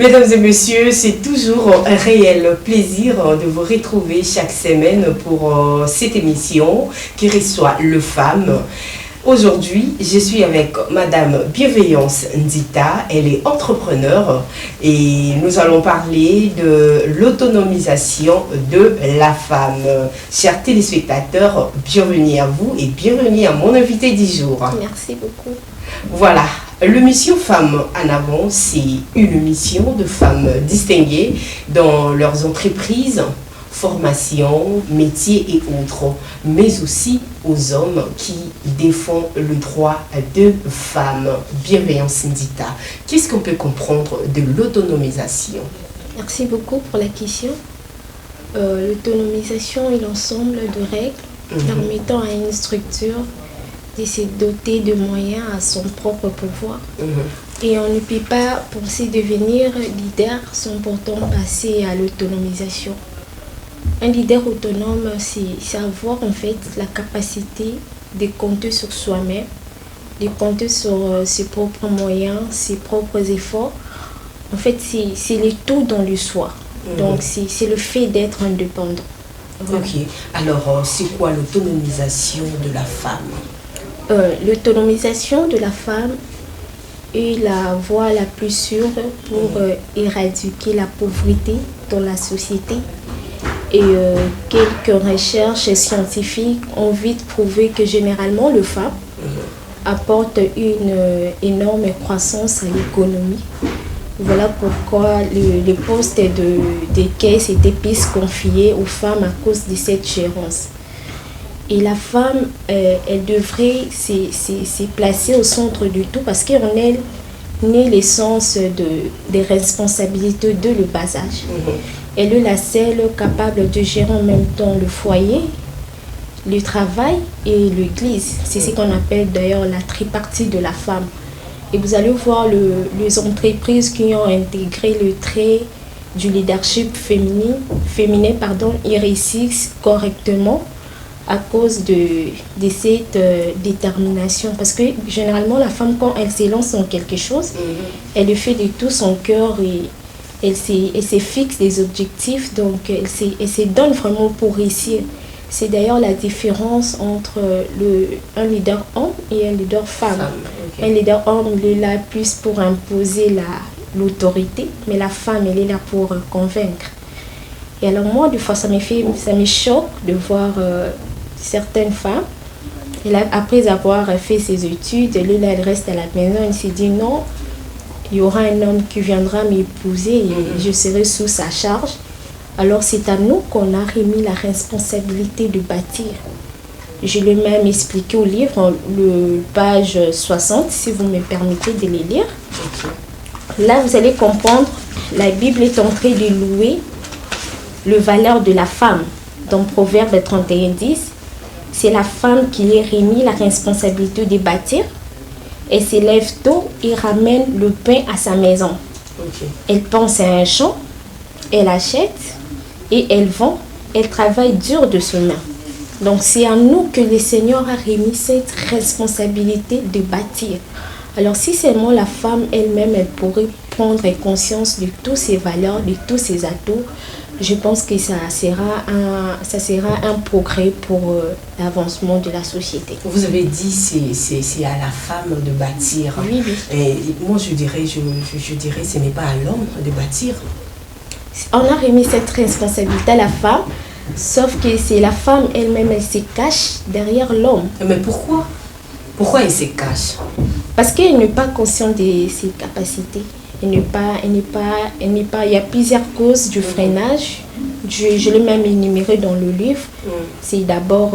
Mesdames et messieurs, c'est toujours un réel plaisir de vous retrouver chaque semaine pour cette émission qui reçoit le femme. Aujourd'hui, je suis avec Madame Bienveillance Ndita, elle est entrepreneure et nous allons parler de l'autonomisation de la femme. Chers téléspectateurs, bienvenue à vous et bienvenue à mon invité du jour. Merci beaucoup. Voilà, l'émission Femmes en avant, c'est une mission de femmes distinguées dans leurs entreprises, formation, métiers et autres, mais aussi aux hommes qui défendent le droit de femmes. Bienveillance Ndita, qu'est-ce qu'on peut comprendre de l'autonomisation? Merci beaucoup pour la question. L'autonomisation est l'ensemble de règles permettant à une structure de se doter de moyens à son propre pouvoir. Et on ne peut pas penser devenir leader sans pourtant passer à l'autonomisation. Un leader autonome, c'est avoir en fait la capacité de compter sur soi-même, de compter sur ses propres moyens, ses propres efforts. En fait, c'est le tout dans le soi. Donc, c'est le fait d'être indépendant. Voilà. Ok, alors c'est quoi l'autonomisation de la femme? L'autonomisation de la femme est la voie la plus sûre pour éradiquer la pauvreté dans la société. Et quelques recherches scientifiques ont vite prouvé que généralement les femmes apportent une énorme croissance à l'économie. Voilà pourquoi les postes de caisse étaient plus confiés aux femmes à cause de cette gérance. Et la femme, elle devrait se placer au centre du tout parce qu'en elle naît l'essence des responsabilités de le bas âge. Elle est la seule capable de gérer en même temps le foyer, le travail et l'église. C'est ce qu'on appelle d'ailleurs la tripartie de la femme. Et vous allez voir les entreprises qui ont intégré le trait du leadership féminin, ils réussissent correctement à cause de cette détermination. Parce que généralement, la femme, quand elle se lance dans quelque chose, elle le fait de tout son cœur et elle se fixe des objectifs, donc elle se donne vraiment pour réussir. C'est d'ailleurs la différence entre un leader homme et un leader femme. Okay. Un leader homme, il est là plus pour imposer l'autorité, mais la femme, elle est là pour convaincre. Et alors moi, des fois, ça me choque de voir certaines femmes, et là, après avoir fait ses études, elle reste à la maison, elle se dit non, il y aura un homme qui viendra m'épouser et je serai sous sa charge. Alors c'est à nous qu'on a remis la responsabilité de bâtir. Je l'ai même expliqué au livre, le page 60, si vous me permettez de les lire. Là, vous allez comprendre, la Bible est en train de louer le valeur de la femme. Dans Proverbe 31:10, c'est la femme qui est remis la responsabilité de bâtir. Elle se lève tôt et ramène le pain à sa maison. Elle pense à un champ, elle achète et elle vend. Elle travaille dur de ses mains. Donc c'est à nous que le Seigneur a remis cette responsabilité de bâtir. Alors si seulement la femme elle-même, elle pourrait prendre conscience de toutes ses valeurs, de tous ses atouts, je pense que ça sera un progrès pour l'avancement de la société. Vous avez dit c'est à la femme de bâtir. Oui. Et moi je dirais ce n'est pas à l'homme de bâtir. On a remis cette responsabilité à la femme, sauf que c'est la femme elle-même, elle se cache derrière l'homme. Mais pourquoi? Pourquoi elle se cache? Parce qu'elle n'est pas consciente de ses capacités. Il y a plusieurs causes du freinage. Je l'ai même énuméré dans le livre. C'est d'abord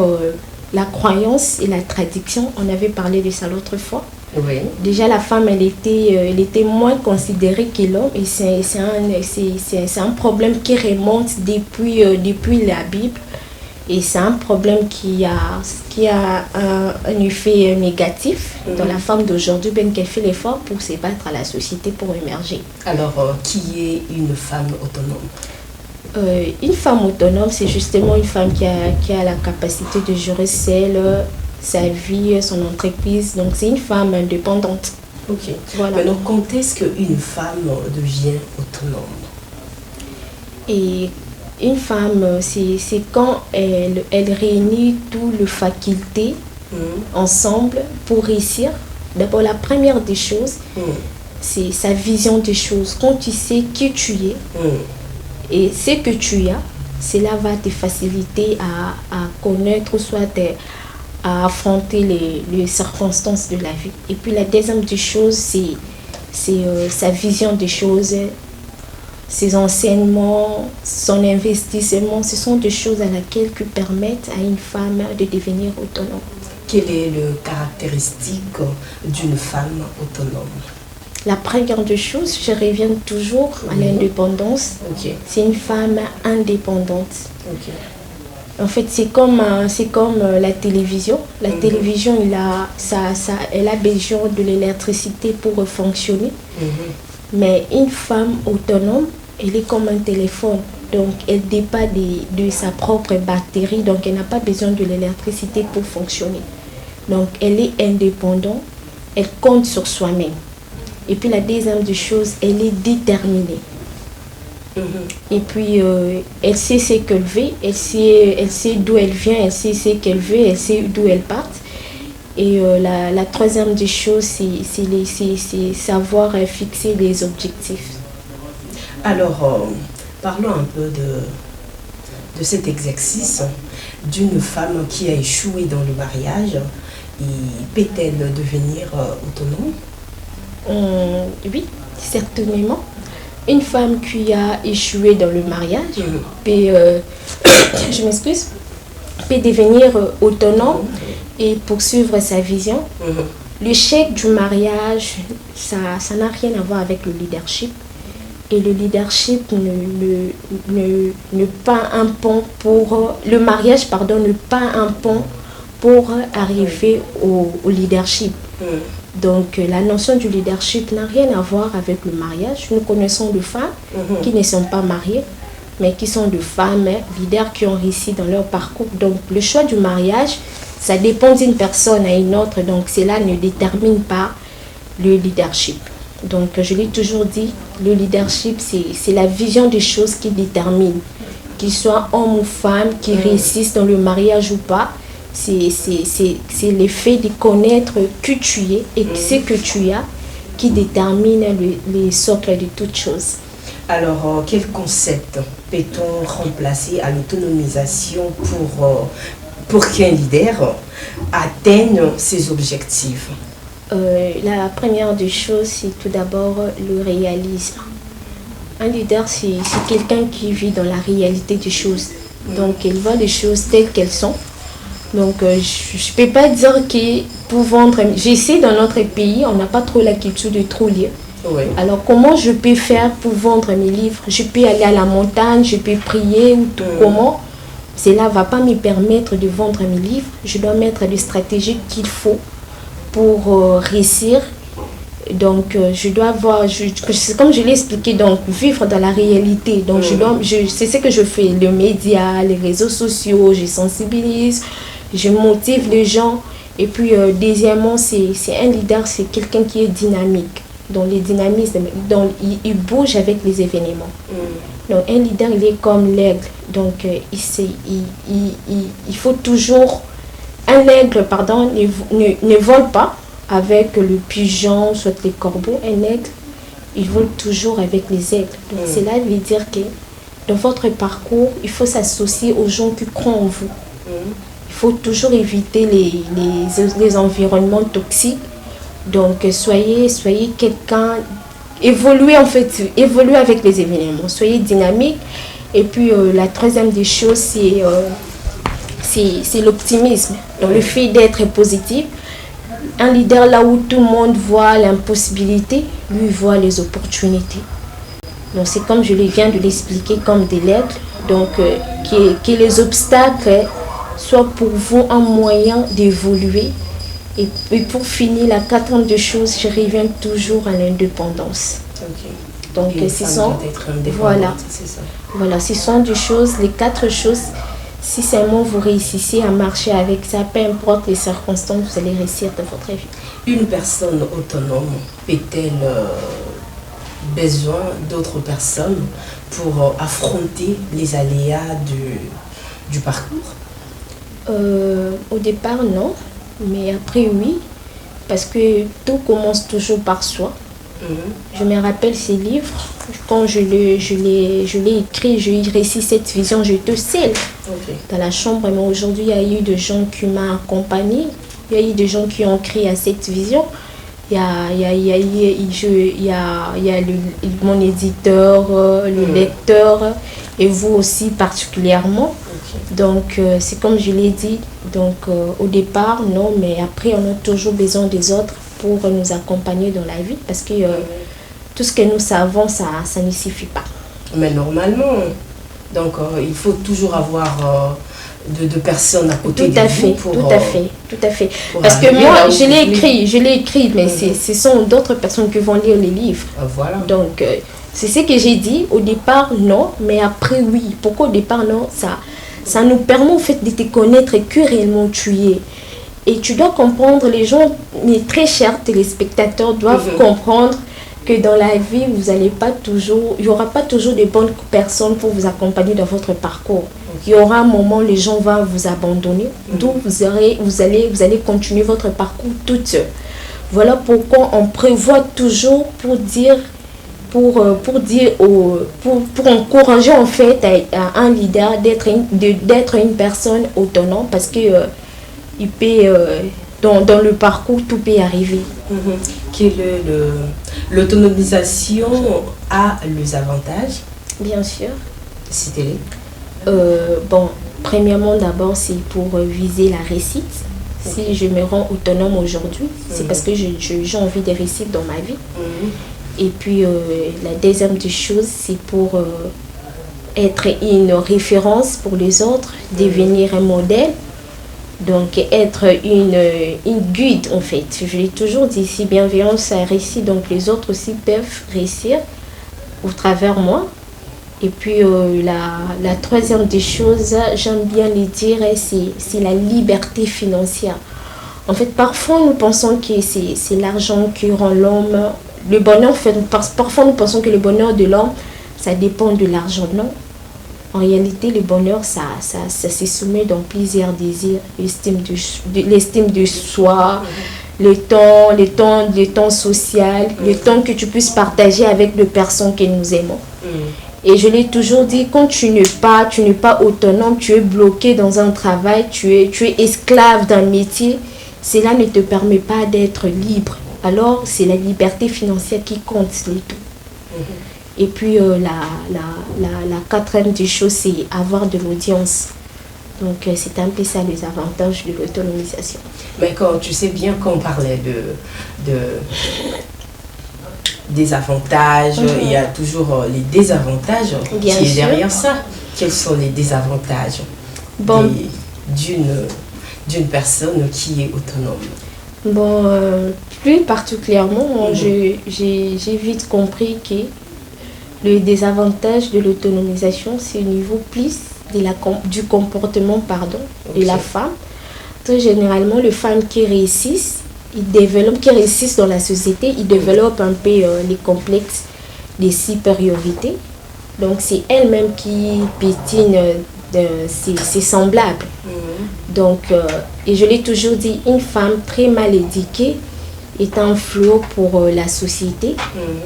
la croyance et la tradition. On avait parlé de ça l'autre fois. Oui. Déjà, la femme, elle était moins considérée que l'homme. Et c'est un problème qui remonte depuis la Bible. Et c'est un problème qui a un effet négatif dans la femme d'aujourd'hui, bien qu'elle fait l'effort pour se battre à la société pour émerger. Alors, qui est une femme autonome? Une femme autonome, c'est justement une femme qui a la capacité de gérer sa vie, son entreprise. Donc, c'est une femme indépendante. Ok. Voilà. Maintenant, quand est-ce qu'une femme devient autonome? Et une femme, c'est quand elle réunit toutes les facultés ensemble pour réussir. D'abord, la première des choses, c'est sa vision des choses. Quand tu sais qui tu es et ce que tu as, cela va te faciliter à connaître, soit à affronter les circonstances de la vie. Et puis la deuxième des choses, c'est sa vision des choses, ses enseignements, son investissement. Ce sont des choses à laquelle qui permettent à une femme de devenir autonome. Quelle est la caractéristique d'une femme autonome? La première des choses, je reviens toujours à l'indépendance. Ok. C'est une femme indépendante. Ok. En fait, c'est comme la télévision. La télévision, elle a besoin de l'électricité pour fonctionner. Mais une femme autonome, elle est comme un téléphone. Donc, elle dépend de sa propre batterie. Donc, elle n'a pas besoin de l'électricité pour fonctionner. Donc, elle est indépendante. Elle compte sur soi-même. Et puis, la deuxième des choses, elle est déterminée. Et puis, elle sait ce qu'elle veut, elle sait d'où elle vient, elle sait ce qu'elle veut, elle sait d'où elle part. Et la troisième des choses, c'est savoir fixer les objectifs. Alors, parlons un peu de cet exercice d'une femme qui a échoué dans le mariage. Peut-elle devenir autonome? Oui, certainement. Une femme qui a échoué dans le mariage peut, je m'excuse, peut devenir autonome et poursuivre sa vision. L'échec du mariage, ça n'a rien à voir avec le leadership. Et le leadership ne pas un pont pour... Le mariage, pardon, ne pas un pont pour arriver au leadership. Donc, la notion du leadership n'a rien à voir avec le mariage. Nous connaissons des femmes qui ne sont pas mariées, mais qui sont des femmes leaders qui ont réussi dans leur parcours. Donc, le choix du mariage, ça dépend d'une personne à une autre. Donc, cela ne détermine pas le leadership. Donc, je l'ai toujours dit, le leadership, c'est la vision des choses qui détermine. Qu'ils soient hommes ou femmes, qui réussissent dans le mariage ou pas. C'est l'effet de connaître qui tu es et ce que tu as qui détermine les socles de toutes choses. Alors, quel concept peut-on remplacer à l'autonomisation pour qu'un leader atteigne ses objectifs? La première des choses, c'est tout d'abord le réalisme. Un leader, c'est quelqu'un qui vit dans la réalité des choses. Donc, il voit les choses telles qu'elles sont. Donc, je ne peux pas dire que pour vendre... J'essaie dans notre pays, on n'a pas trop la culture de trop lire. Oui. Alors, comment je peux faire pour vendre mes livres? Je peux aller à la montagne, je peux prier ou tout. Comment? Cela ne va pas me permettre de vendre mes livres. Je dois mettre les stratégies qu'il faut pour réussir. Donc, je dois voir, comme je l'ai expliqué, donc vivre dans la réalité. Donc, c'est ce que je fais, les médias, les réseaux sociaux, je sensibilise, je motive les gens. Et puis, deuxièmement, c'est un leader, c'est quelqu'un qui est dynamique. Donc, les dynamismes, donc, il bouge avec les événements. Donc, un leader, il est comme l'aigle. Donc, il faut toujours... Un aigle, pardon, ne vole pas avec le pigeon, soit les corbeaux. Un aigle, il vole toujours avec les aigles. Donc, cela veut dire que dans votre parcours, il faut s'associer aux gens qui croient en vous. Il faut toujours éviter les environnements toxiques. Donc, soyez quelqu'un, évoluez avec les événements, soyez dynamique. Et puis, la troisième des choses, c'est l'optimisme. Donc, le fait d'être positif. Un leader, là où tout le monde voit l'impossibilité, lui voit les opportunités. Donc, c'est comme je viens de l'expliquer, comme des lettres. Donc, que les obstacles soient pour vous un moyen d'évoluer. Et pour finir, la quatrième des choses, je reviens toujours à l'indépendance. Okay. Donc, ce sont, voilà, ce sont des choses, les 4 choses, Si seulement vous réussissez à marcher avec ça, peu importe les circonstances, vous allez réussir dans votre vie. Une personne autonome peut-elle besoin d'autres personnes pour affronter les aléas du parcours? Au départ, non. Mais après, oui. Parce que tout commence toujours par soi. Je me rappelle ces livres. Quand je l'ai écrit, je réussis cette vision, j'étais seule dans la chambre. Mais aujourd'hui, il y a eu des gens qui m'ont accompagné. Il y a eu des gens qui ont créé à cette vision. Il y a mon éditeur, le lecteur et vous aussi particulièrement. Donc, c'est comme je l'ai dit. Donc, au départ, non, mais après, on a toujours besoin des autres pour nous accompagner dans la vie parce que tout ce que nous savons, ça ne suffit pas. Mais normalement, donc, il faut toujours avoir de personnes à côté de vous pour... Tout à fait. Parce que moi, je l'ai écrit, mais ce sont d'autres personnes qui vont lire les livres. Voilà. Donc, c'est ce que j'ai dit. Au départ, non, mais après, oui. Pourquoi au départ, non? Ça nous permet en fait de te connaître et que réellement tu es. Et tu dois comprendre, les gens, mes très chers téléspectateurs, doivent comprendre que dans la vie, il n'y aura pas toujours de bonnes personnes pour vous accompagner dans votre parcours. Il y aura un moment où les gens vont vous abandonner, d'où vous allez continuer votre parcours toute seule. Voilà pourquoi on prévoit toujours pour encourager en fait à un leader d'être une personne autonome parce que il peut dans le parcours tout peut arriver. L'autonomisation a les avantages? Bien sûr. Citez-les. Bon, premièrement d'abord c'est pour viser la réussite. Si je me rends autonome aujourd'hui, c'est parce que j'ai envie de réussir dans ma vie. Et puis la deuxième des choses, c'est pour être une référence pour les autres, devenir un modèle. Donc être une guide en fait. Je l'ai toujours dit, si bienveillance ça réussit, donc les autres aussi peuvent réussir au travers moi. Et puis la troisième des choses, j'aime bien le dire, c'est la liberté financière. En fait, parfois nous pensons que c'est l'argent qui rend l'homme... Le bonheur, parfois nous pensons que le bonheur de l'homme, ça dépend de l'argent. Non. En réalité, le bonheur, ça se soumet dans plusieurs désirs. L'estime de soi, le temps social, le temps que tu puisses partager avec les personnes que nous aimons. Et je l'ai toujours dit, quand tu n'es pas autonome, tu es bloqué dans un travail, tu es esclave d'un métier, cela ne te permet pas d'être libre. Alors, c'est la liberté financière qui compte, c'est tout. Et puis, la quatrième des choses, c'est avoir de l'audience. Donc, c'est un peu ça les avantages de l'autonomisation. Mais quand tu sais bien qu'on parlait des avantages, il y a toujours les désavantages qui est derrière ça. Quels sont les désavantages d'une personne qui est autonome? Bon, plus particulièrement, j'ai vite compris que le désavantage de l'autonomisation, c'est au niveau plus du comportement de la femme. Très généralement, les femmes qui réussissent dans la société, ils développent un peu les complexes de supériorité. Donc, c'est elle-même qui pétine ses semblables. Donc, et je l'ai toujours dit, une femme très mal éduquée est un fléau pour la société.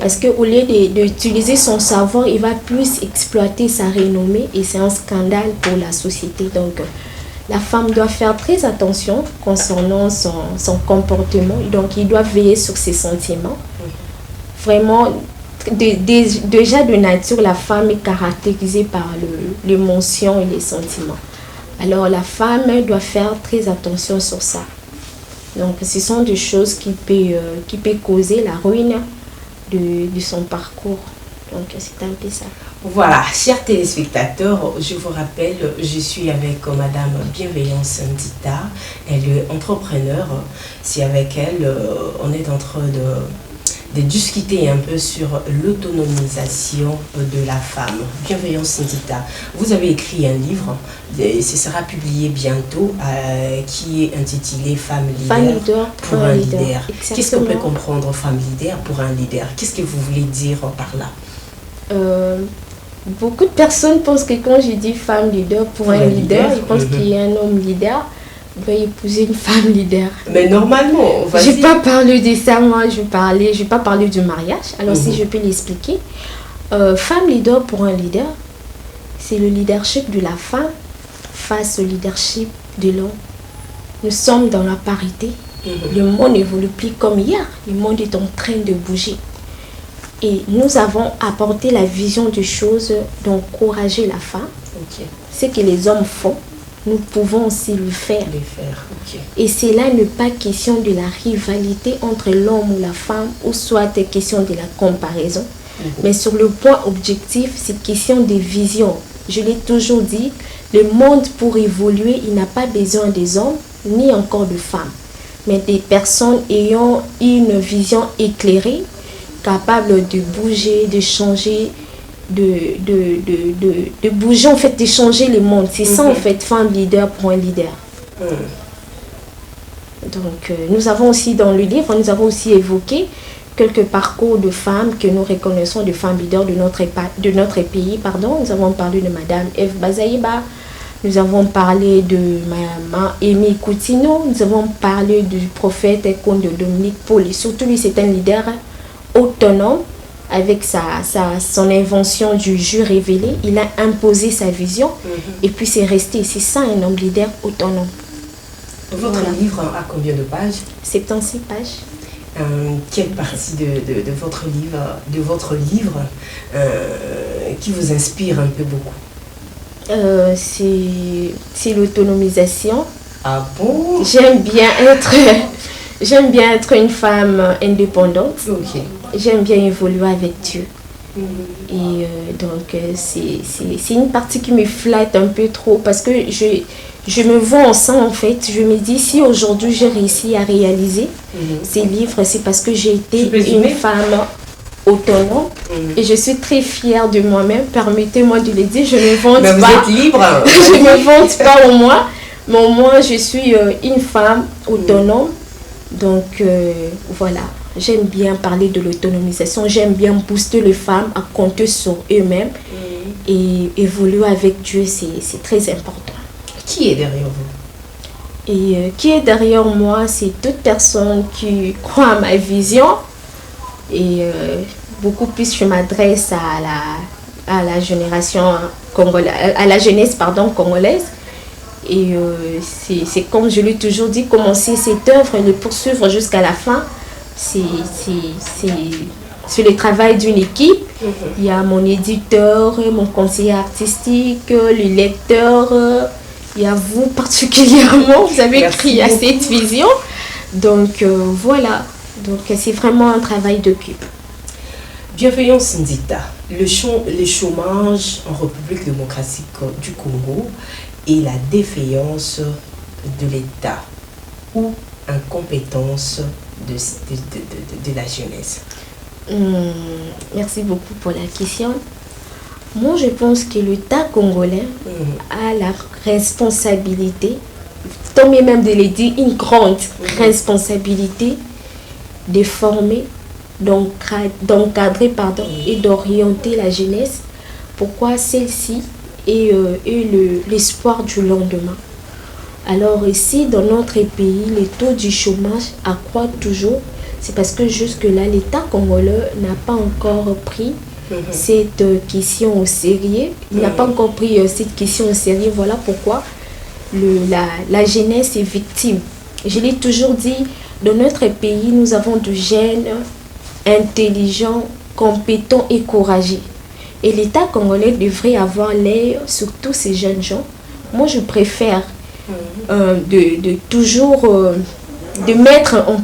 Parce qu'au lieu d'utiliser son savoir, il va plus exploiter sa renommée et c'est un scandale pour la société. Donc, la femme doit faire très attention concernant son comportement. Donc, il doit veiller sur ses sentiments. Vraiment, déjà de nature, la femme est caractérisée par l'émotion et les sentiments. Alors, la femme doit faire très attention sur ça. Donc, ce sont des choses qui peuvent causer la ruine de son parcours. Donc, c'est un peu ça. Voilà, chers téléspectateurs, je vous rappelle, je suis avec Madame Bienveillance Ndita. Elle est entrepreneur. C'est avec elle, on est en train de discuter un peu sur l'autonomisation de la femme. Bienveillance Ndita, vous avez écrit un livre, ce sera publié bientôt, qui est intitulé Femme leader pour un leader. Qu'est-ce qu'on peut comprendre, femme leader pour un leader? Qu'est-ce que vous voulez dire par là? Beaucoup de personnes pensent que quand je dis femme leader pour un leader, ils pensent qu'il y a un homme leader va épouser une femme leader. Mais normalement, je n'ai pas parlé de ça, moi, je n'ai pas parlé du mariage. Alors, si je peux l'expliquer, femme leader pour un leader, c'est le leadership de la femme face au leadership de l'homme. Nous sommes dans la parité. Le monde n'évolue plus comme hier. Le monde est en train de bouger. Et nous avons apporté la vision des choses d'encourager la femme. Ce que les hommes font, nous pouvons aussi le faire. Et c'est là n'est pas question de la rivalité entre l'homme ou la femme, ou soit question de la comparaison. Mais sur le point objectif, c'est question de vision. Je l'ai toujours dit, le monde pour évoluer, il n'a pas besoin des hommes, ni encore de femmes. Mais des personnes ayant une vision éclairée, capables de bouger, de changer, de bouger, en fait, de changer le monde. C'est ça, en fait, femme leader pour un leader. Donc, nous avons aussi, dans le livre, nous avons aussi évoqué quelques parcours de femmes que nous reconnaissons, de femmes leaders de notre pays. Pardon. Nous avons parlé de Madame Eve Bazaïba, nous avons parlé de Maman Amy Coutinho, nous avons parlé du prophète Comte Dominique Paul. Et surtout, lui, c'est un leader autonome. Avec son invention du jus révélé, il a imposé sa vision et puis c'est resté. C'est ça un homme leader autonome. Votre livre a combien de pages? 76 pages. Quelle partie de votre livre qui vous inspire un peu beaucoup? C'est l'autonomisation. Ah bon? J'aime bien être une femme indépendante. J'aime bien évoluer avec Dieu. Et donc, c'est une partie qui me flatte un peu trop parce que je me vois en ça, en fait. Je me dis, si aujourd'hui j'ai réussi à réaliser ces livres, c'est parce que j'ai été une femme autonome et je suis très fière de moi-même. Permettez-moi de le dire, je ne me vante pas. Vous êtes libre. Je ne me vante pas au moins, mais au moins je suis une femme autonome. Donc, voilà. J'aime bien parler de l'autonomisation, j'aime bien booster les femmes à compter sur eux-mêmes et évoluer avec Dieu, c'est très important. Qui est derrière vous? Et qui est derrière moi, c'est toute personne qui croit à ma vision et beaucoup plus je m'adresse à la génération congolaise, à la jeunesse congolaise. Et c'est comme je l'ai toujours dit, commencer cette œuvre et le poursuivre jusqu'à la fin. C'est le travail d'une équipe. Il y a mon éditeur, mon conseiller artistique, le lecteur. Il y a vous particulièrement. Vous avez écrit à cette vision. Donc voilà. Donc c'est vraiment un travail d'équipe. Bienveillance Ndita. Le chômage en République démocratique du Congo et la défaillance de l'État ou incompétence de la jeunesse. Merci beaucoup pour la question. Moi, je pense que l'État congolais a la responsabilité, tant même de le dire, une grande responsabilité de former, d'encadrer et d'orienter la jeunesse. Pourquoi celle-ci est l'espoir du lendemain. Alors ici, dans notre pays, le taux du chômage accroît toujours. C'est parce que jusque-là, l'État congolais n'a pas encore pris cette question au sérieux. Il n'a pas encore pris cette question au sérieux. Voilà pourquoi la jeunesse est victime. Je l'ai toujours dit, dans notre pays, nous avons de jeunes intelligents, compétents et courageux. Et l'État congolais devrait avoir l'œil sur tous ces jeunes gens. Moi, je préfère de toujours de mettre en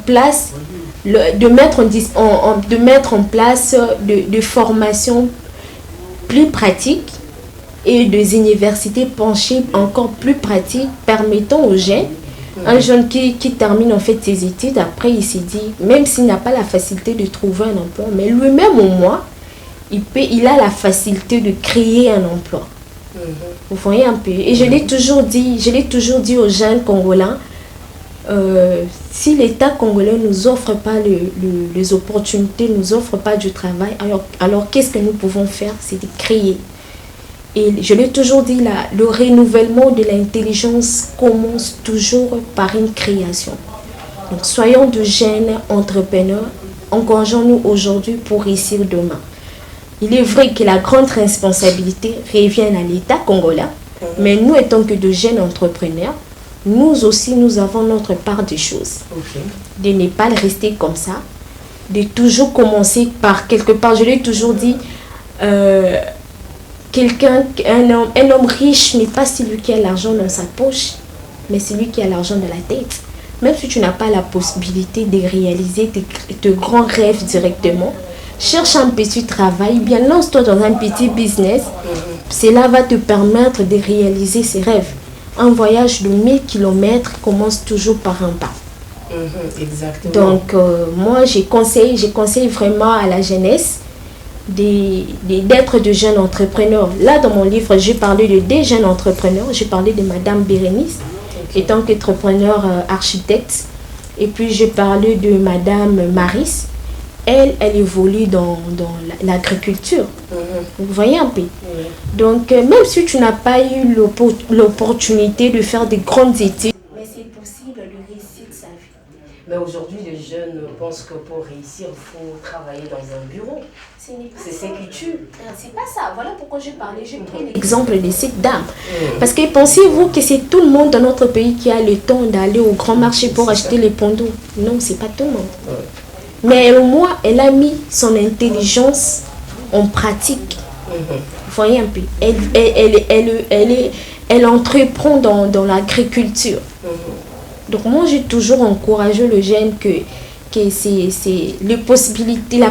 place de formations plus pratiques et des universités penchées encore plus pratiques permettant aux jeunes Un jeune qui termine en fait ses études, après il s'est dit, même s'il n'a pas la facilité de trouver un emploi, mais lui-même au moins, il a la facilité de créer un emploi. Vous voyez un peu. Et je l'ai toujours dit aux jeunes Congolais, si l'État congolais ne nous offre pas les opportunités, ne nous offre pas du travail, alors qu'est-ce que nous pouvons faire? C'est de créer. Et je l'ai toujours dit, le renouvellement de l'intelligence commence toujours par une création. Donc soyons de jeunes entrepreneurs, engageons-nous aujourd'hui pour réussir demain. Il est vrai que la grande responsabilité revient à l'État congolais, mais nous étant que de jeunes entrepreneurs, nous aussi nous avons notre part des choses. De ne pas rester comme ça, de toujours commencer par quelque part. Je l'ai toujours dit, un homme riche n'est pas celui qui a l'argent dans sa poche, mais celui qui a l'argent dans la tête. Même si tu n'as pas la possibilité de réaliser tes grands rêves directement, cherche un petit travail, bien lance-toi dans un petit business. Cela va te permettre de réaliser ses rêves. Un voyage de 1000 km commence toujours par un pas. Exactement. Donc, moi, je conseille vraiment à la jeunesse d'être de jeunes entrepreneurs. Là, dans mon livre, j'ai parlé de des jeunes entrepreneurs. J'ai parlé de Madame Bérénice, étant qu'entrepreneur architecte. Et puis, j'ai parlé de Madame Maris. Elle évolue dans l'agriculture. Vous voyez un peu. Donc, même si tu n'as pas eu l'opportunité de faire des grandes études, mais c'est possible de réussir sa vie. Mais aujourd'hui, les jeunes pensent que pour réussir, il faut travailler dans un bureau. C'est ça qui tue. C'est pas ça. Voilà pourquoi j'ai pris l'exemple de cette dame. Parce que pensez-vous que c'est tout le monde dans notre pays qui a le temps d'aller au grand marché pour acheter les pondos? Non, c'est pas tout le monde. Mais au moins, elle a mis son intelligence en pratique. Vous voyez un peu. Elle entreprend dans l'agriculture. Donc moi, j'ai toujours encouragé le jeune que c'est les possibilités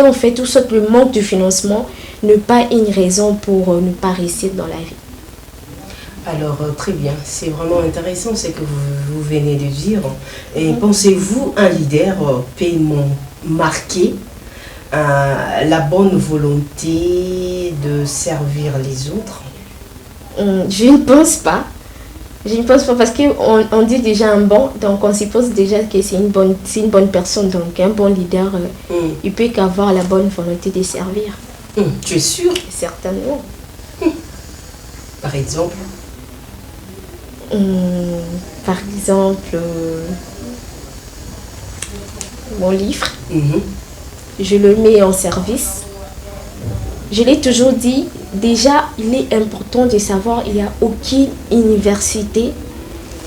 en fait, tout ça, le manque de financement n'est pas une raison pour ne pas réussir dans la vie. Alors, très bien, c'est vraiment intéressant ce que vous venez de dire. Et pensez-vous un leader peut marquer la bonne volonté de servir les autres? Je ne pense pas. Je ne pense pas parce qu'on dit déjà un bon, donc on suppose déjà que c'est une bonne personne. Donc un bon leader, il peut qu'avoir la bonne volonté de servir. Tu es sûr? Certainement. Par exemple? Mon livre, je le mets en service. Je l'ai toujours dit, déjà il est important de savoir qu'il n'y a aucune université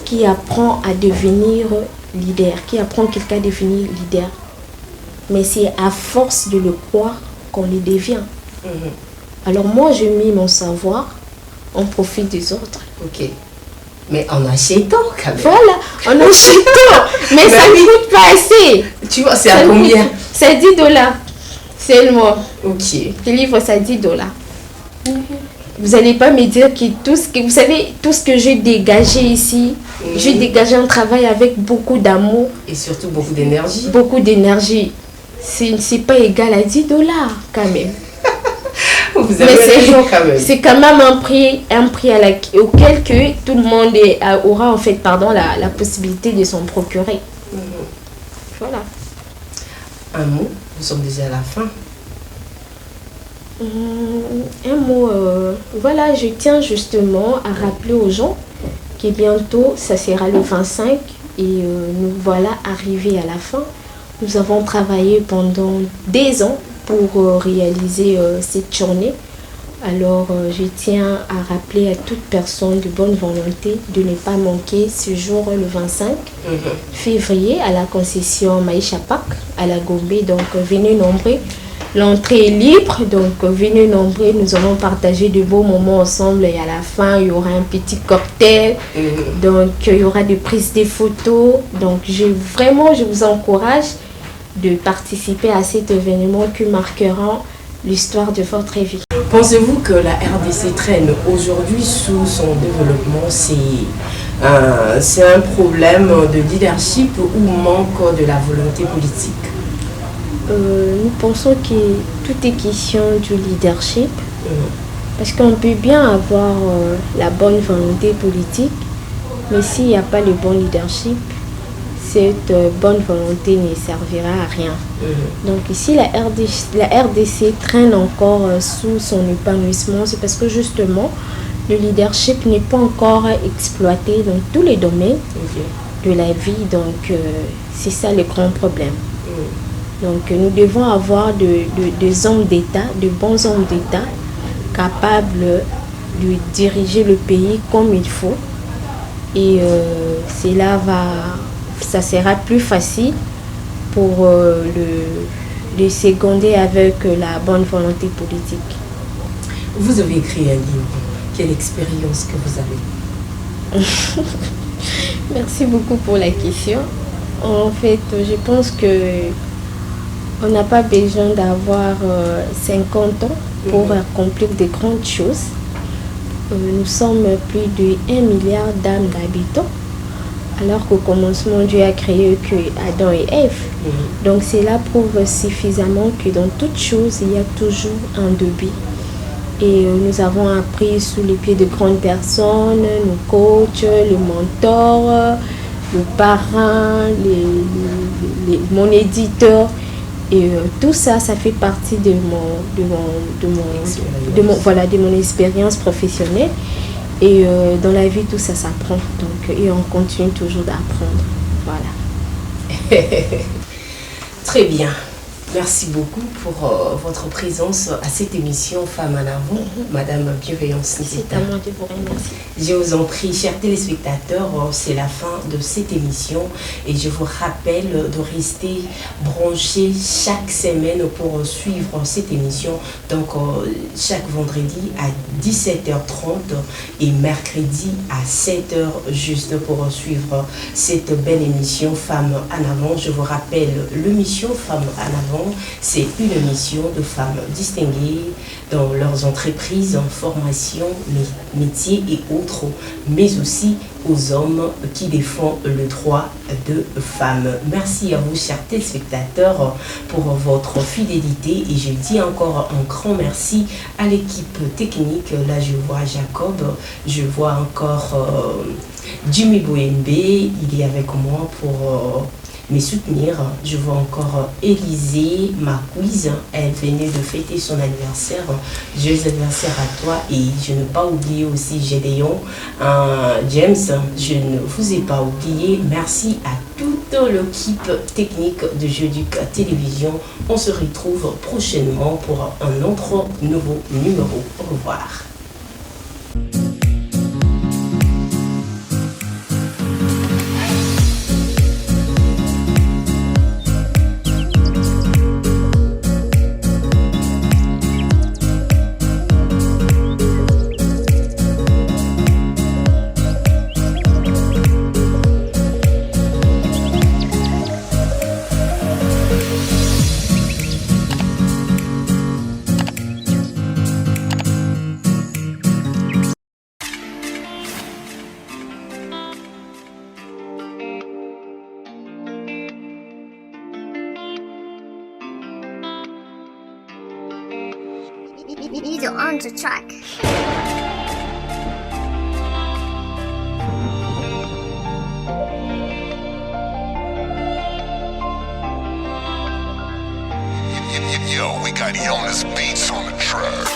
qui apprend à devenir leader, qui apprend quelqu'un à devenir leader. Mais c'est à force de le croire qu'on le devient. Alors moi je mets mon savoir en profit des autres. Ok. Mais en achetant quand même. Voilà, en achetant. Mais ça ne coûte pas assez. Tu vois, c'est à combien? C'est $10 seulement. Ok. Le livre, c'est $10. Vous n'allez pas me dire que vous savez, tout ce que j'ai dégagé ici, j'ai dégagé un travail avec beaucoup d'amour. Et surtout beaucoup d'énergie. Beaucoup d'énergie. C'est pas égal à $10 quand même. Vous avez raison quand même. C'est quand même un prix auquel que tout le monde aura en fait la possibilité de s'en procurer. Voilà. Un mot, nous sommes déjà à la fin. Un mot, voilà, je tiens justement à rappeler aux gens que bientôt, ça sera le 25 et nous voilà arrivés à la fin. Nous avons travaillé pendant des ans pour réaliser cette journée. Alors, je tiens à rappeler à toute personne de bonne volonté de ne pas manquer ce jour, le 25 février, à la concession Maïcha Park, à la Gombe. Donc, venez nombreux. L'entrée est libre, donc venez nombreux. Nous allons partager de beaux moments ensemble. Et à la fin, il y aura un petit cocktail. Donc, il y aura des prises de photos. Donc, je vous encourage de participer à cet événement qui marquera l'histoire de votre vie. Pensez-vous que la RDC traîne aujourd'hui sous son développement? C'est un problème de leadership ou manque de la volonté politique? Nous pensons que tout est question du leadership, parce qu'on peut bien avoir la bonne volonté politique, mais s'il n'y a pas le bon leadership, cette bonne volonté ne servira à rien. Donc ici, la RDC traîne encore sous son épanouissement, c'est parce que justement, le leadership n'est pas encore exploité dans tous les domaines de la vie. Donc c'est ça le grand problème. Donc nous devons avoir des hommes d'État, de bons hommes d'État, capables de diriger le pays comme il faut. Et ça sera plus facile pour le seconder avec la bonne volonté politique. Vous avez écrit un livre. Quelle expérience que vous avez? Merci beaucoup pour la question. En fait, je pense que on n'a pas besoin d'avoir 50 ans pour accomplir de grandes choses. Nous sommes plus de 1 milliard d'âmes d'habitants, alors qu'au commencement, Dieu a créé que Adam et Ève. Donc cela prouve suffisamment que dans toute chose, il y a toujours un début. Et nous avons appris sous les pieds de grandes personnes, nos coachs, les mentors, le parrain, mon éditeur. Et tout ça, ça fait partie de mon expérience professionnelle. Et dans la vie, tout ça s'apprend. Donc, et on continue toujours d'apprendre. Voilà. Très bien. Merci beaucoup pour votre présence à cette émission Femmes en avant, Madame Bienveillance Nzita. C'est à moi de vous remercier. Je vous en prie, chers téléspectateurs, c'est la fin de cette émission et je vous rappelle de rester branchés chaque semaine pour suivre cette émission. Donc, chaque vendredi à 17h30 et mercredi à 7h juste pour suivre cette belle émission Femmes en avant. Je vous rappelle, l'émission Femmes en avant, c'est une émission de femmes distinguées dans leurs entreprises, en formation, métiers et autres, mais aussi aux hommes qui défendent le droit de femmes. Merci à vous, chers téléspectateurs, pour votre fidélité et je dis encore un grand merci à l'équipe technique. Là, je vois Jacob, je vois encore Jimmy Boembe, il est avec moi pour me soutenir. Je vois encore Élisée, ma quiz, elle venait de fêter son anniversaire. Joyeux anniversaire à toi et je ne pas oublier aussi Gédéon, James, je ne vous ai pas oublié. Merci à toute l'équipe technique de Jeduc Télévision. On se retrouve prochainement pour un autre nouveau numéro. Au revoir. You're on the track. Yo, we got Jonas Beats on the track.